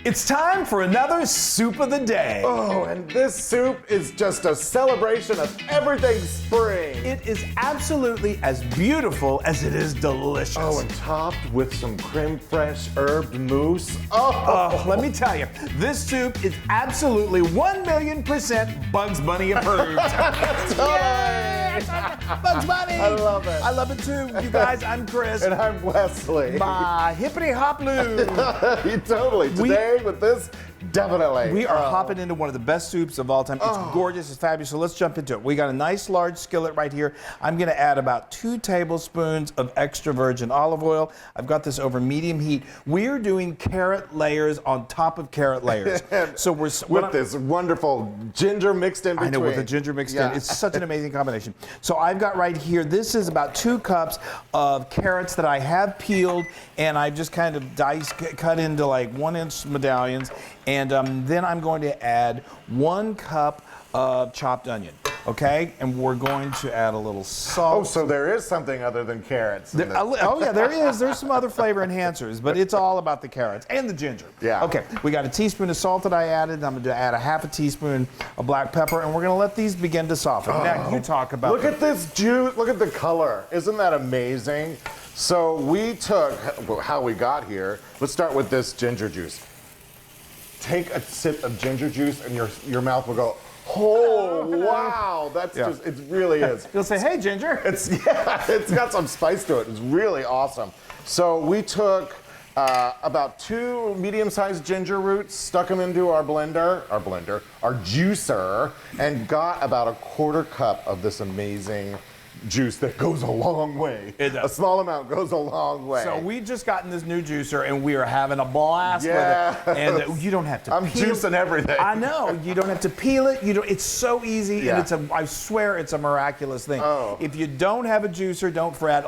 It's time for another soup of the day. Oh, and this soup is just a celebration of everything spring. It is absolutely as beautiful as it is delicious. Oh, and topped with some crème fraîche herbed mousse. Oh, let me tell you, this soup is absolutely 1,000,000% Bugs Bunny approved. Bugs Bunny! I love it. I love it too. You guys, I'm Chris. And I'm Wesley. My hippity hop Loon. Totally. Today with this, definitely. We are hopping into one of the best soups of all time. It's gorgeous, it's fabulous, so let's jump into it. We got a nice large skillet right here. I'm gonna add about 2 tablespoons of extra virgin olive oil. I've got this over medium heat. We're doing carrot layers on top of carrot layers. So we're with this wonderful ginger mixed in between. I know, with the ginger mixed in. It's such an amazing combination. So I've got right here, this is about 2 cups of carrots that I have peeled, and I've just kind of cut into like 1-inch medallions. And then I'm going to add 1 cup of chopped onion, okay? And we're going to add a little salt. Oh, so there is something other than carrots. Oh yeah, there is. There's some other flavor enhancers, but it's all about the carrots and the ginger. Yeah. Okay, we got a teaspoon of salt that I added. I'm going to add a half a teaspoon of black pepper, and we're going to let these begin to soften. Now, you talk about... Look at this juice. Look at the color. Isn't that amazing? So we took, how we got here, let's start with this ginger juice. Take a sip of ginger juice and your mouth will go, oh, wow, that's just, it really is. You'll say, hey, ginger. It's got some spice to it. It's really awesome. So we took about 2 medium-sized ginger roots, stuck them into our juicer, and got about a 1/4 cup of this amazing juice that goes a long way. It does. A small amount goes a long way. So we just gotten this new juicer and we are having a blast with it. And you don't have to I'm peel. juicing everything. I know. You don't have to peel it. It's so easy, and I swear it's a miraculous thing. Oh. If you don't have a juicer, don't fret.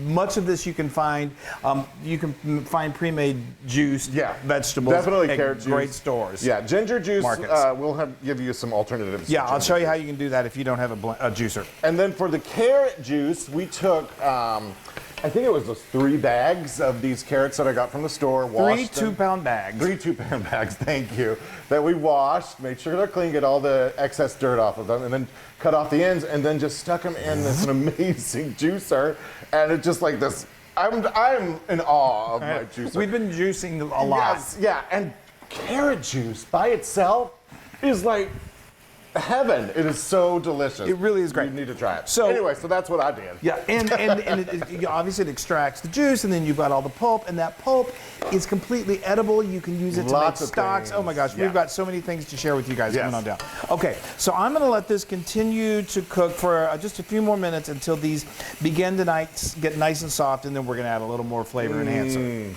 Much of this you can find pre-made juiced vegetables Definitely at carrot juice. Great stores. Yeah, ginger juice, Markets. we'll give you some alternatives. Yeah, I'll show you how you can do that if you don't have a juicer. And then for the carrot juice, we took, I think it was those 3 bags of these carrots that I got from the store. 3 2-pound bags. 3 2-pound bags, thank you. That we washed, made sure they're clean, get all the excess dirt off of them, and then cut off the ends, and then just stuck them in this amazing juicer. And it's just like this, I'm in awe of my juicer. We've been juicing a lot. Yes, yeah, and carrot juice by itself is like heaven. It is so delicious. It really is great. You need to try it. So anyway, so that's what I did. Yeah, and obviously it extracts the juice, and then you've got all the pulp, and that pulp is completely edible. You can use it to make stocks. Oh my gosh, we've got so many things to share with you guys coming on down. Okay, so I'm going to let this continue to cook for just a few more minutes until these begin to get nice and soft, and then we're going to add a little more flavor enhancer.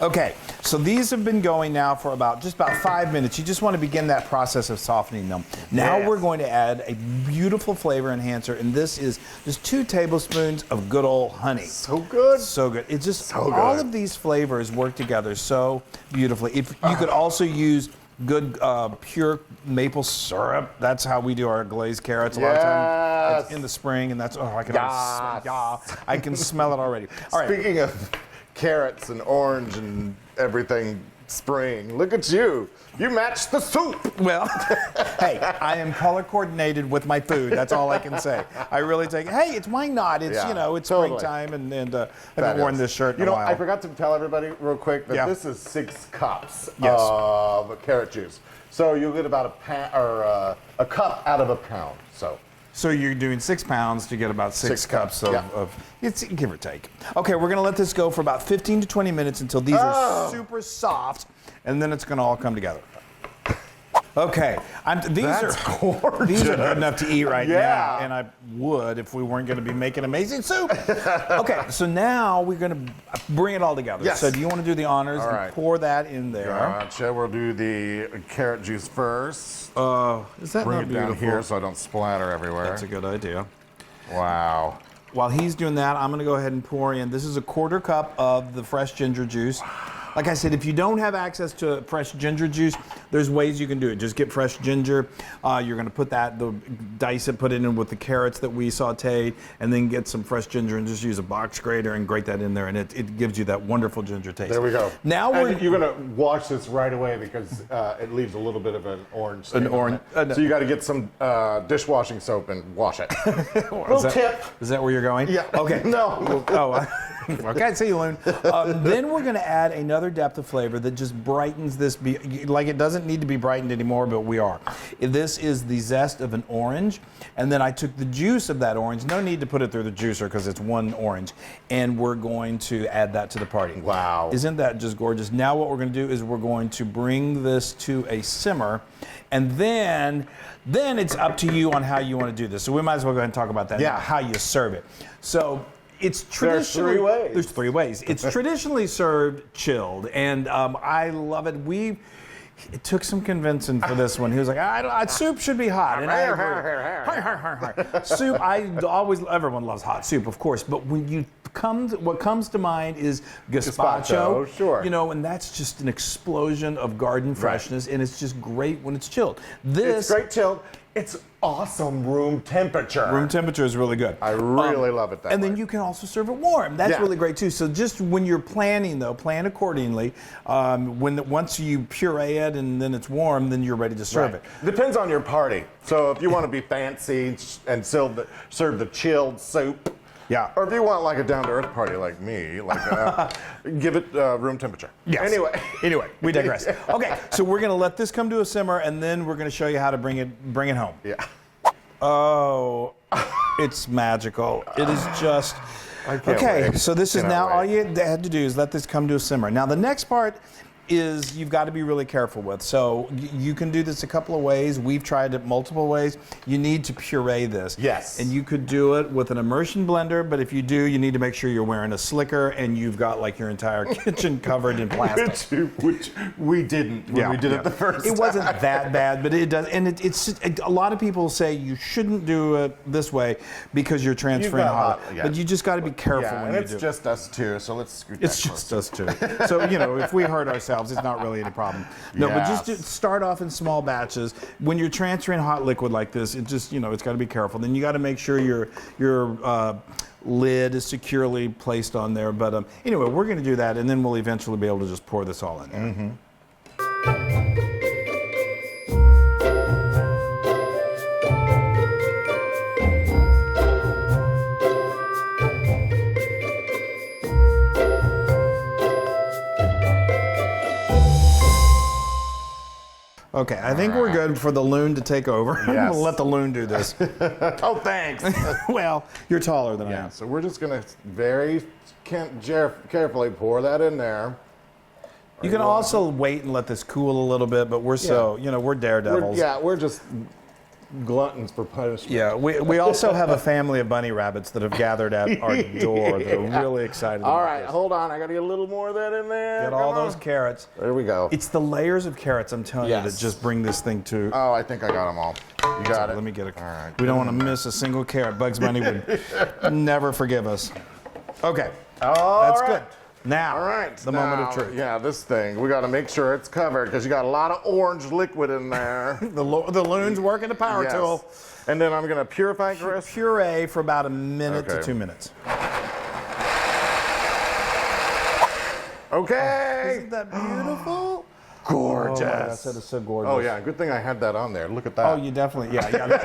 Okay, so these have been going now for just about 5 minutes. You just want to begin that process of softening them. Now we're going to add a beautiful flavor enhancer, and this is just 2 tablespoons of good old honey. So good. So good. It's just so good. All of these flavors work together so beautifully. If you could also use good pure maple syrup. That's how we do our glazed carrots a lot of times. It's in the spring, and that's I can I can smell it already. All right. Speaking of carrots and orange and everything spring, look at you. You matched the soup. Well, hey, I am color coordinated with my food. That's all I can say. I really take it. Hey, it's why not? It's it's springtime, and I haven't worn this shirt in a while. I forgot to tell everybody real quick that this is 6 cups of carrot juice. So you'll get about a cup out of a pound. So you're doing 6 pounds to get about 6 cups of it's give or take. Okay, we're gonna let this go for about 15 to 20 minutes until these are super soft, and then it's gonna all come together. Okay, these are good enough to eat right now, and I would if we weren't going to be making amazing soup. Okay, so now we're going to bring it all together. Yes. So do you want to do the honors and pour that in there? Gotcha. We'll do the carrot juice first. Is that bring not it beautiful? down here so I don't splatter everywhere. That's a good idea. Wow. While he's doing that, I'm going to go ahead and pour in. This is a 1/4 cup of the fresh ginger juice. Like I said, if you don't have access to fresh ginger juice, there's ways you can do it. Just get fresh ginger. You're going to put dice it, put it in with the carrots that we sauteed, and then get some fresh ginger and just use a box grater and grate that in there, and it gives you that wonderful ginger taste. There we go. Now you're going to wash this right away because it leaves a little bit of an orange stain. So you got to get some dishwashing soap and wash it. Little tip. Is that where you're going? Yeah. Okay. No. Okay, see you, Loon. Then we're going to add another depth of flavor that just brightens this. Like it doesn't need to be brightened anymore, but we are. This is the zest of an orange, and then I took the juice of that orange. No need to put it through the juicer because it's one orange, and we're going to add that to the party. Wow. Isn't that just gorgeous? Now what we're going to do is we're going to bring this to a simmer, and then it's up to you on how you want to do this. So we might as well go ahead and talk about that. Yeah. Now, how you serve it. So it's traditionally There's 3 ways. It's traditionally served chilled, and I love it. It took some convincing for this one. He was like, soup should be hot. And I agree. Soup, everyone loves hot soup, of course, but when what comes to mind is gazpacho. Sure. You know, and that's just an explosion of garden freshness, and it's just great when it's chilled. It's great chilled. It's awesome room temperature. Room temperature is really good. I really love it that And way. then you can also serve it warm. That's really great too. So just when you're planning, though, plan accordingly. Once you puree it and then it's warm, then you're ready to serve it. Depends on your party. So if you want to be fancy and serve the chilled soup, or if you want like a down-to-earth party like me, give it room temperature. Yes. Anyway, we digress. Okay, so we're gonna let this come to a simmer, and then we're gonna show you how to bring it home. Yeah. Oh, it's magical. It is just. I can't okay, wait. so this is now all you had to do is let this come to a simmer. Now the next part is you've got to be really careful with. So you can do this a couple of ways. We've tried it multiple ways. You need to puree this. Yes. And you could do it with an immersion blender, but if you do, you need to make sure you're wearing a slicker and you've got like your entire kitchen covered in plastic. Which we didn't when we did it the first time. It wasn't that bad, but it does. And it's a lot of people say you shouldn't do it this way because you're transferring hot. But you just got to be careful when you do it. It's just us two, so let's scoot that It's just us two. So, if we hurt ourselves, it's not really any problem. No, but just start off in small batches. When you're transferring hot liquid like this, it just, it's got to be careful. Then you got to make sure your lid is securely placed on there. But anyway, we're going to do that, and then we'll eventually be able to just pour this all in there. Okay, I think we're good for the Loon to take over. Yes. We'll let the Loon do this. Oh, thanks. Well, you're taller than I am. So we're just going to very carefully pour that in there. You can also wait and let this cool a little bit, but we're we're daredevils. We're just gluttons for punishment. Yeah, we also have a family of bunny rabbits that have gathered at our door. They're really excited All about right, this. hold on. I got to get a little more of that in there. Get all those carrots. There we go. It's the layers of carrots, I'm telling you, that just bring this thing to... Oh, I think I got them all. You got it. Let me get it. All right. We don't want to miss a single carrot. Bugs Bunny would never forgive us. Okay. That's good. Now, the moment of truth. Yeah, this thing. We got to make sure it's covered because you got a lot of orange liquid in there. The Loon's working the power tool. And then I'm going to purify, Chris? Puree for about a minute to 2 minutes. Okay. Isn't that beautiful? Gorgeous. Oh, my gosh, that is so gorgeous. Oh, yeah. Good thing I had that on there. Look at that. Oh, you definitely,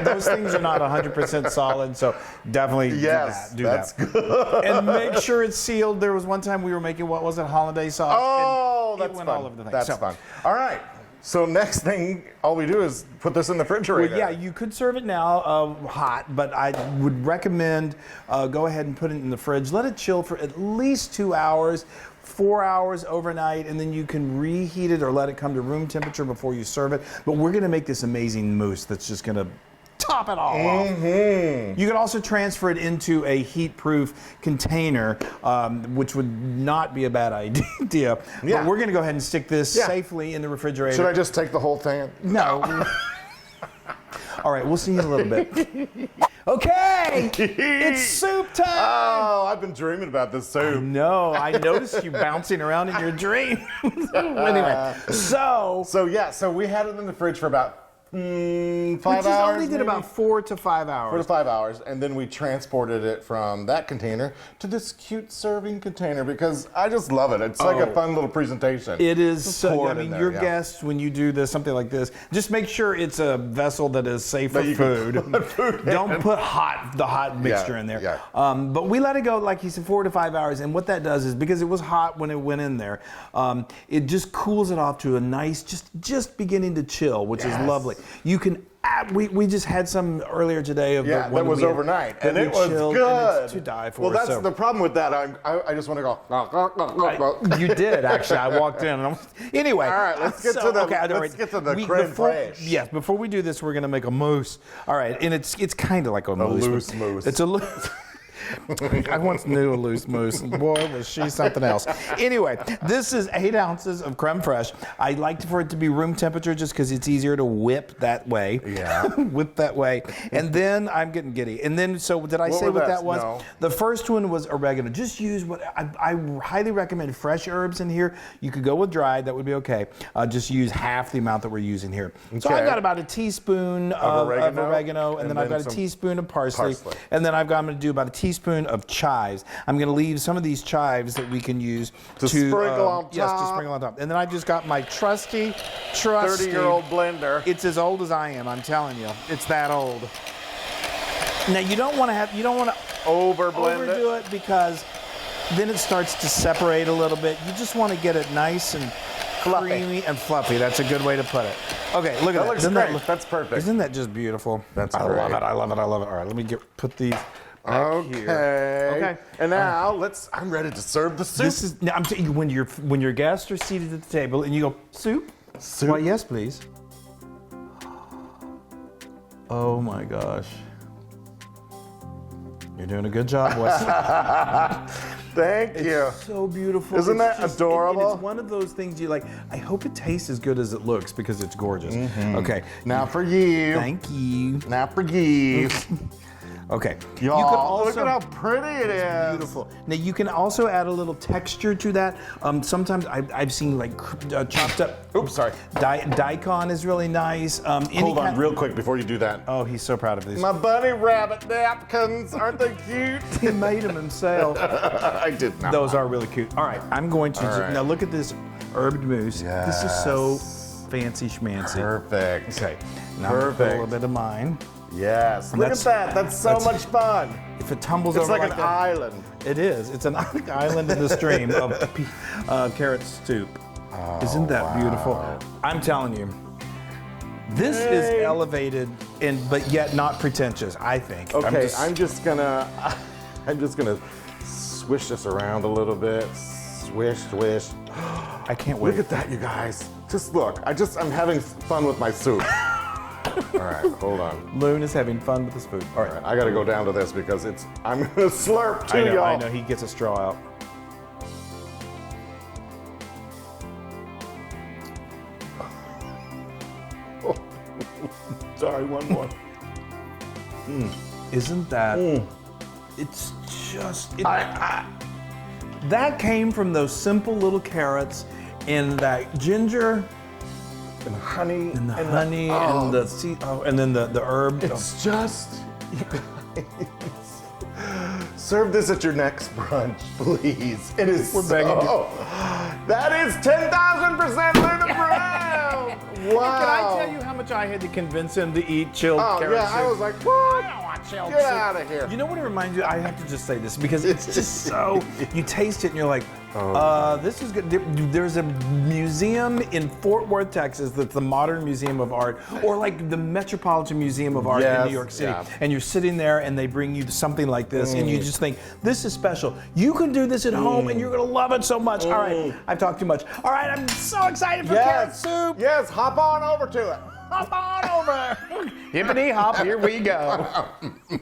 those things are not 100% solid, so definitely do that. Good. And make sure it's sealed. There was one time we were making, what was it, hollandaise sauce? Oh, and that's it went fun. all over the thing. That's fun. All right. So next thing, all we do is put this in the refrigerator. Well, yeah, you could serve it now hot, but I would recommend go ahead and put it in the fridge. Let it chill for at least 2 hours. 4 hours overnight, and then you can reheat it or let it come to room temperature before you serve it. But we're going to make this amazing mousse that's just going to top it all off. You can also transfer it into a heat-proof container, which would not be a bad idea. But we're going to go ahead and stick this safely in the refrigerator. Should I just take the whole thing? No. All right, we'll see you in a little bit. Okay, it's soup time. Oh, I've been dreaming about this soup. No, I noticed you bouncing around in your dream. Anyway, so we had it in the fridge for about 5 we hours. only did maybe? about 4 to 5 hours. 4 to 5 hours, and then we transported it from that container to this cute serving container because I just love it. It's like a fun little presentation. It is. Just So, pour I it in mean, there, your yeah. guests, when you do this, something like this, just make sure it's a vessel that is safe for you can food. put food Don't in. put the hot mixture in there. Yeah. But we let it go, like he said, 4 to 5 hours. And what that does is, because it was hot when it went in there, it just cools it off to a nice, just beginning to chill, which is lovely. You can. We just had some earlier today of that was overnight, and it was good. And it's to die for. Well, that's the problem with that. I just want to go. You did actually. I walked in. And anyway. All right, let's get to the crème fraîche. Yes, before we do this, we're gonna make a mousse. All right, and it's kind of like a mousse. Loose mousse. It's a loose. I once knew a loose mousse. Boy, was she something else. Anyway, this is 8 ounces of crème fraîche. I like for it to be room temperature just because it's easier to whip that way. Yeah. Whip that way. And then I'm getting giddy. And then, so did I say what that was? No. The first one was oregano. Just use what I highly recommend fresh herbs in here. You could go with dried. That would be okay. Just use half the amount that we're using here. So I've got about a teaspoon of oregano, and then I've got a teaspoon of parsley. And then I'm going to do about a teaspoon of chives. I'm going to leave some of these chives that we can use to sprinkle on top. Yes, to sprinkle on top. And then I just got my trusty 30-year-old blender. It's as old as I am. I'm telling you, it's that old. Now you don't want to overdo it because then it starts to separate a little bit. You just want to get it nice and creamy and fluffy. That's a good way to put it. Okay, look at that. Looks great. That's perfect. Isn't that just beautiful? That's I great. love it. I love it. I love it. All right, let me put these. Okay. And now I'm ready to serve the soup. This is. Now I'm telling you, when your guests are seated at the table and you go soup. Why, yes, please. Oh my gosh. You're doing a good job, Wes. Thank you. It's so beautiful. Isn't that adorable? It's one of those things you like. I hope it tastes as good as it looks because it's gorgeous. Okay. Now for you. Thank you. Now for you. Okay. Y'all, you could also, look at how pretty it is. Beautiful. Now you can also add a little texture to that. Sometimes I've seen like chopped up. Oops, sorry. Daikon is really nice. Hold on, real quick before you do that. Oh, he's so proud of these. My bunny rabbit napkins, aren't they cute? He made them himself. I did not. Those are really cute. All right, I'm going to now look at this herbed mousse. Yes. This is so fancy schmancy. Perfect. Okay. Now I'm gonna put a Perfect. little bit of mine. Yes. Look at that. That's so much fun. If it tumbles It's over like like an that, island. it is. It's an island in the stream of carrot soup. Isn't that beautiful? I'm telling you, this is elevated but yet not pretentious. I think. Okay, I'm just gonna swish this around a little bit. Swish, swish. I can't wait. Look at that, you guys. Just look. I'm having fun with my soup. All right, hold on. Loon is having fun with his food. All right. I gotta go down to this because I'm gonna slurp too, y'all. I know. He gets a straw out. Sorry, one more. Isn't that? It's just. That came from those simple little carrots and that ginger And honey. and the honey and the and then the herb. It's just. Serve this at your next brunch, please. It is. We're begging you. That is 10,000% Loon Brown. Wow. Can I tell you how much I had to convince him to eat chilled carrot soup? I was like, what? I don't want chilled Get soup. out of here. You know what it reminds you? I have to just say this because it's just so. You taste it and you're like, this is good. There's a museum in Fort Worth, Texas, that's the Modern Museum of Art, or like the Metropolitan Museum of Art in New York City. Yeah. And you're sitting there and they bring you something like this, and you just think, this is special. You can do this at home, and you're gonna love it so much. All right, I've talked too much. All right, I'm so excited for carrot soup. Yes, hop on over to it. Hop on over. Hippity hop, here we go.